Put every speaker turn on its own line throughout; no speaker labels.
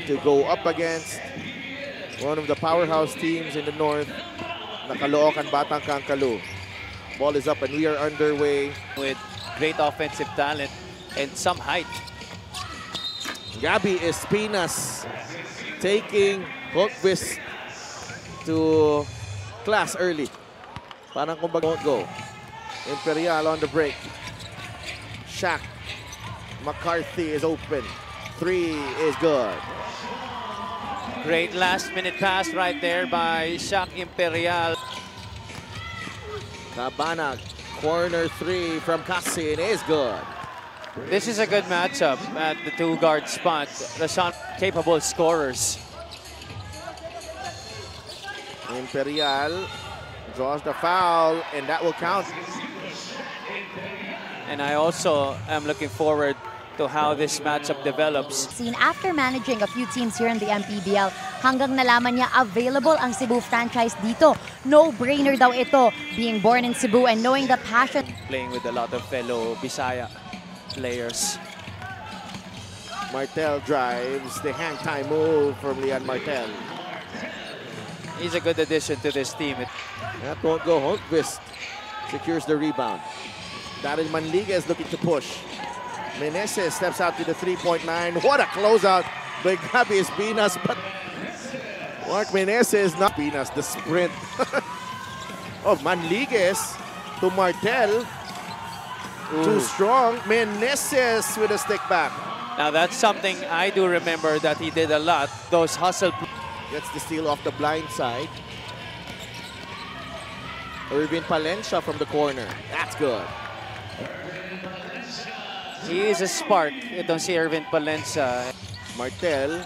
to go up against one of the powerhouse teams in the north, na Caloocan Batang Kangkalu. Ball is up and we are underway.
With great offensive talent and some height.
Gabby Espinas taking Hultqvist to class early. Parang kumbaga won't go. Imperial on the break. Shaq. McCarthy is open. 3 is good.
Great last-minute pass right there by Shaq Imperial.
Cabanag, corner 3 from Casin is good.
This is a good matchup at the two-guard spot. Rashawn, capable scorers.
Imperial draws the foul, and that will count.
And I also am looking forward to how this matchup develops.
Seen after managing a few teams here in the MPBL, hanggang nalaman niya available ang Cebu franchise dito. No-brainer daw ito, being born in Cebu and knowing the passion.
Playing with a lot of fellow Bisaya players.
Martel drives the hang-time move from Leon Martel.
He's a good addition to this team.
That won't go. Hultqvist secures the rebound. Daryl Manliguez looking to push. Meneses steps out to the three-point line. What a closeout by Gabby Espinas, but Mark Meneses, not Espinas, the sprint of Manliguez to Martel. Too strong. Meneses with a stick back.
Now that's something I do remember that he did a lot. Those hustle.
Gets the steal off the blind side. Irvin Palencia from the corner. That's good.
He is a spark. Itong si Irvin Palencia.
Martel.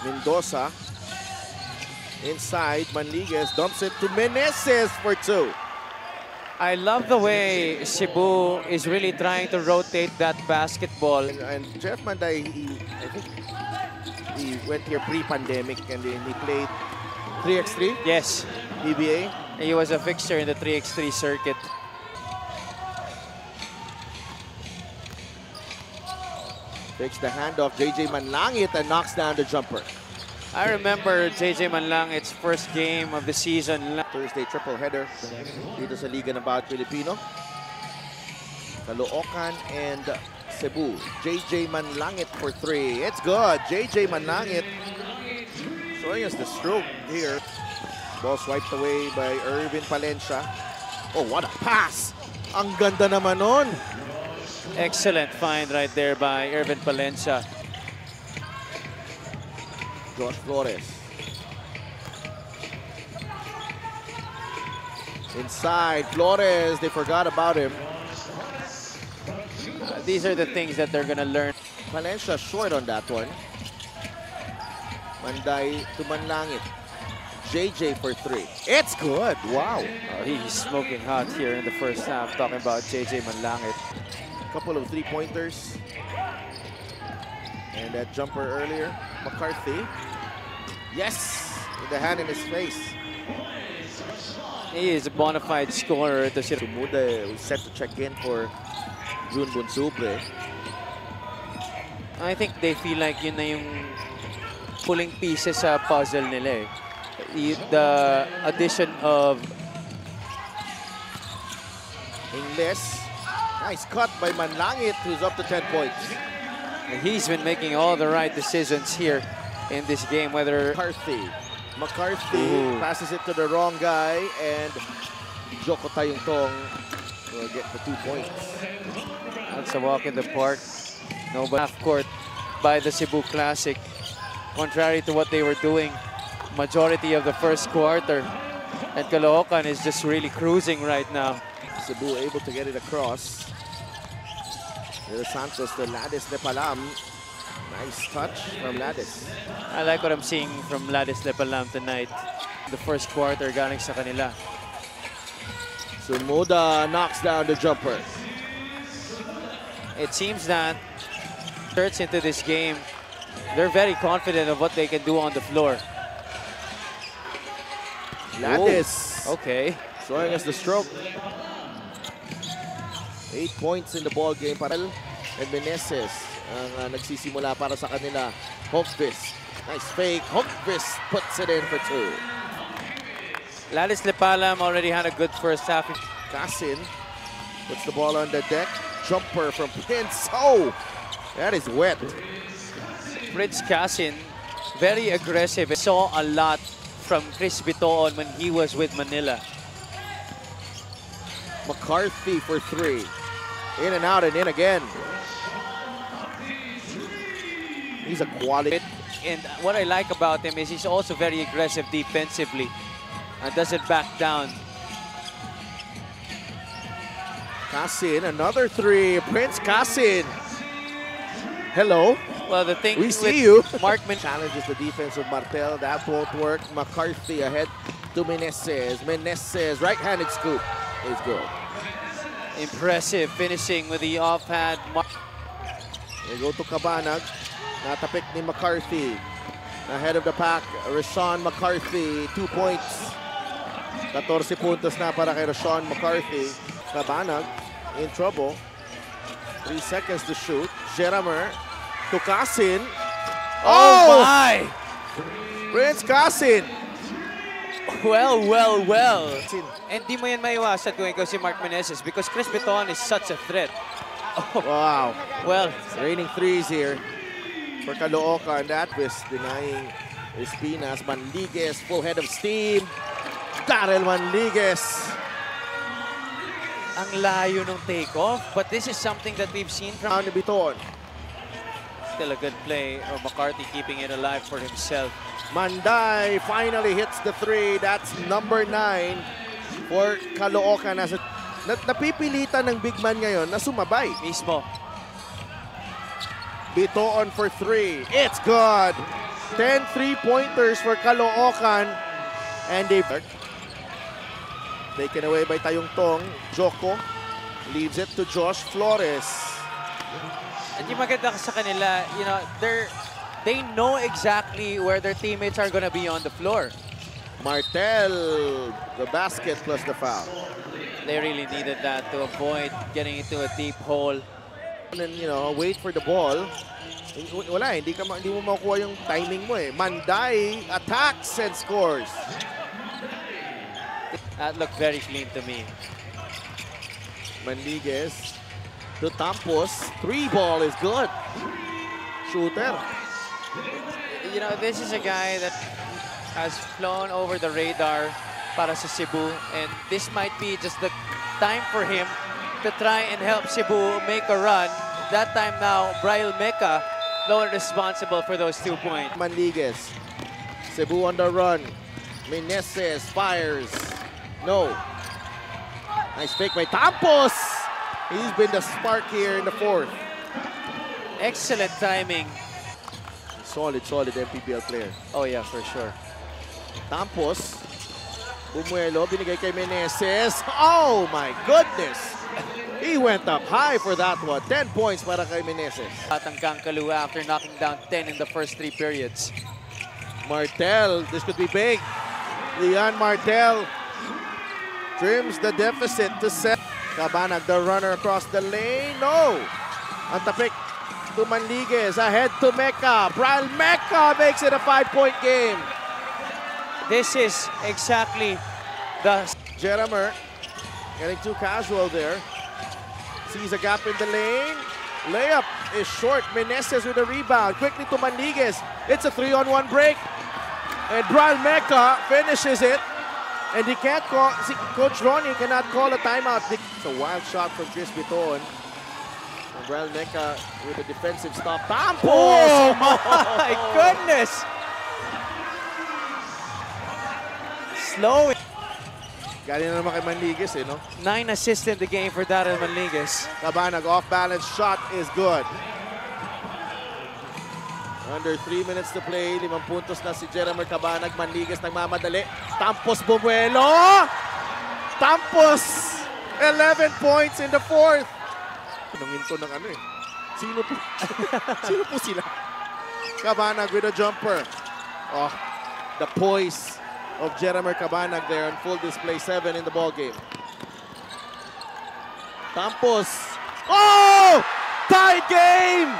Mendoza. Inside, Manliguez dumps it to Meneses for 2.
I love the way Cebu is really trying to rotate that basketball.
And Jeff Manday, I think he went here pre-pandemic and he played 3x3?
Yes.
PBA?
He was a fixture in the 3x3 circuit.
Takes the handoff, JJ Manlangit, and knocks down the jumper.
I remember JJ Manlangit's first game of the season.
Thursday triple header dito sa Liga ng Bawat Pilipino. Caloocan and Cebu. JJ Manlangit for 3. It's good. JJ Manlangit showing us the stroke here. Ball swiped away by Irvin Palencia. Oh, what a pass! Ang ganda naman nun.
Excellent find right there by Irvin Palencia.
Josh Flores. Inside, Flores, they forgot about him.
These are the things that they're gonna learn.
Palencia short on that one. Manday to Manlangit. JJ for 3. It's good. Wow.
He's smoking hot here in the first half, talking about JJ Manlangit.
Couple of three-pointers. And that jumper earlier. McCarthy. Yes! With the hand in his face.
He is a bona fide scorer.
Sumuda was set to check in for June Bunsubre.
I think they feel like yun na yung pulling pieces sa puzzle nila eh. The addition of
Ingles. Nice cut by Manlangit, who's up to 10 points.
He's been making all the right decisions here in this game, whether
McCarthy passes it to the wrong guy, and Joko Tayungtong will get the 2 points.
That's a walk in the park. No, but half court by the Cebu Classic. Contrary to what they were doing majority of the first quarter. And Caloocan is just really cruising right now.
Cebu able to get it across. De Santos to Ladis Lepalam. Nice touch from Ladis.
I like what I'm seeing from Ladis Lepalam tonight. The first quarter galing sa kanila.
Sumuda knocks down the jumper.
It seems that starts into this game, they're very confident of what they can do on the floor.
Ladis.
Okay.
Showing us the stroke. 8 points in the ball game. Parel and Meneses. ang nagsisimula para sa kanila. Hogvist. Nice fake. Hogvist puts it in for 2.
Lalis Lepalam already had a good first half.
Casin puts the ball on the deck. Jumper from Prince. Oh, that is wet.
Prince Casin, very aggressive. Saw a lot from Chris Bitoon when he was with Manila.
McCarthy for 3. In and out and in again. He's a quality.
And what I like about him is he's also very aggressive defensively and doesn't back down.
Casin, another 3. Prince Casin. Hello.
Well, the thing
We
with
see you.
Markman
Challenges the defense of Martel. That won't work. McCarthy ahead to Meneses. Meneses, right-handed scoop is good.
impressive finishing with the offhand.
They go to Cabanag. Natapik ni McCarthy. Ahead of the pack, Rashawn McCarthy, 2 points. 14 puntos na para kay Rashawn McCarthy. Cabanag in trouble. 3 seconds to shoot. Jeramer to Casin.
Oh my!
Prince Casin.
Well. And di mo yan maiwasan kung ikaw si Mark Meneses because Chris Bitoon is such a threat. Oh,
Wow.
well,
Raining threes here for Caloocan. That was denying Espinas. Manligues, full head of steam. Darrell Manligues.
ang layo ng takeoff, but this is something that we've seen from
Ni Biton.
still a good play of McCarthy keeping it alive for himself.
Manday finally hits the 3. That's number 9 for Caloocan. Napipilitan ng big man ngayon na sumabay.
Mismo.
Bitoon for 3. It's good. 10 3-pointers for Caloocan. And they taken away by Tayungtong. Joko leaves it to Josh Flores.
At yung maganda sa kanila, you know, they know exactly where their teammates are gonna be on the floor.
Martel, the basket plus the foul.
They really needed that to avoid getting into a deep hole.
And then, you know, wait for the ball. Wala, hindi mo makukuha yung timing mo eh. Manday attacks and scores.
That looked very clean to me.
Manligues to Tampos. 3 ball is good. Shooter.
You know, this is a guy that has flown over the radar para sa Cebu, and this might be just the time for him to try and help Cebu make a run. That time now, Brian Mecca, no one responsible for those 2 points.
Manligues. Cebu on the run. Meneses fires. No. Nice fake by Tampos. He's been the spark here in the 4th.
Excellent timing.
Solid MPBL player.
Oh yeah, for sure.
Tampos. Bumuelo, binigay kay Meneses. Oh my goodness! He went up high for that one. 10 points para kay Meneses.
At ang Kangkalu after knocking down 10 in the first 3 periods.
Martel, this could be big. Leon Martel trims the deficit to 7. Cabanag, the runner across the lane. No! Ang tapik to Manligues. Ahead to Mecca. Brian Mecca makes it a 5-point game.
This is exactly the...
Jeramer getting too casual there. Sees a gap in the lane. Layup is short. Meneses with a rebound. Quickly to Manligues. It's a 3-on-1 break. And Brian Mecca finishes it. And he can't call, Coach Ronnie cannot call a timeout. It's a wild shot from Chris Bitoon. And Brian Mecca with a defensive stop. Tampos!
Oh my goodness! Slow.
Galing na naman kay Manligues no?
9 assists in the game for Darrell Manligues.
Cabanag off-balance shot is good. Under 3 minutes to play. 5 puntos na si Jeramer Cabanag. Manligues nagmamadali. Tampos bumuelo! Tampos! 11 points in the 4th. Tanungin to ng ano eh. Sino po? Sino po sila? Cabanag with a jumper. Oh, the poise of Jeramer Cabanag there on full display. 7 in the ball game. Tampos. Oh! Tied game!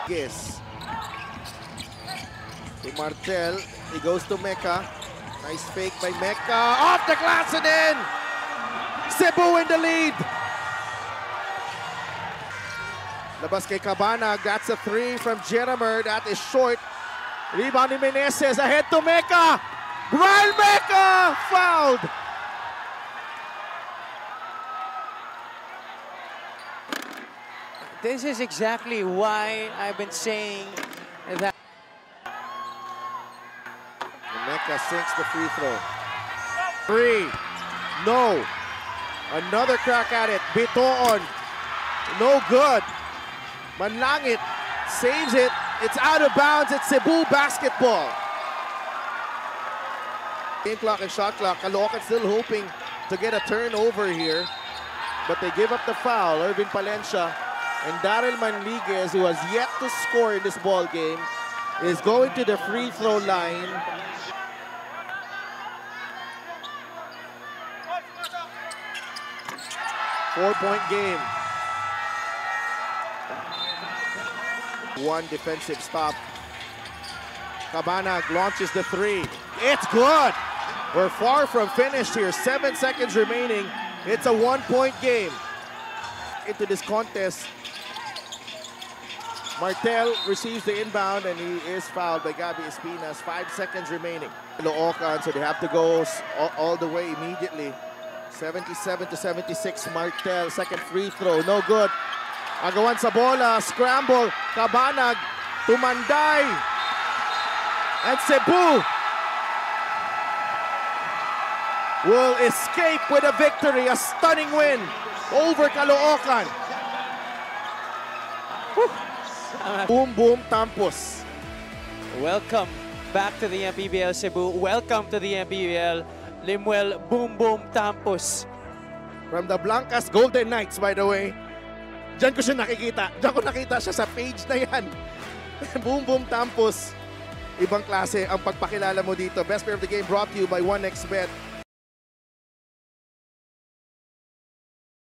Guess. Si Martel, he goes to Mecca. Nice fake by Mecca. Off the glass and in! Cebu in the lead. Labas kay Cabanag. That's a 3 from Jeramer. That is short. Rebound ni Meneses. Ahead to Mecca. Brian Mecca fouled.
This is exactly why I've been saying that.
Mecca sinks the free throw. 3. No. Another crack at it. Bitoon. No good. Manlangit saves it. It's out of bounds. It's Cebu basketball. Game clock and shot clock. Caloocan still hoping to get a turnover here. But they give up the foul. Irvin Palencia and Daryl Manliguez, who has yet to score in this ball game, is going to the free throw line. Four-point game. One defensive stop. Cabanag launches the 3. It's good. We're far from finished here. 7 seconds remaining. It's a 1-point game. Into this contest, Martel receives the inbound and he is fouled by Gabby Espinas. 5 seconds remaining. Caloocan, so they have to go all the way immediately. 77-76, Martel, second free throw, no good. Agawan sa bola, scramble, Cabanag, Tumanday, and Cebu will escape with a victory, a stunning win over Caloocan. Boom Boom Tampos.
Welcome back to the MPBL Cebu. Welcome to the MPBL Limuel Boom Boom Tampos.
From the Blancas Golden Knights, by the way. Diyan ko siya nakikita. Diyan ko nakita siya sa page na yan. Boom Boom Tampos. Ibang klase ang pagpakilala mo dito. Best player of the game brought to you by 1xBet.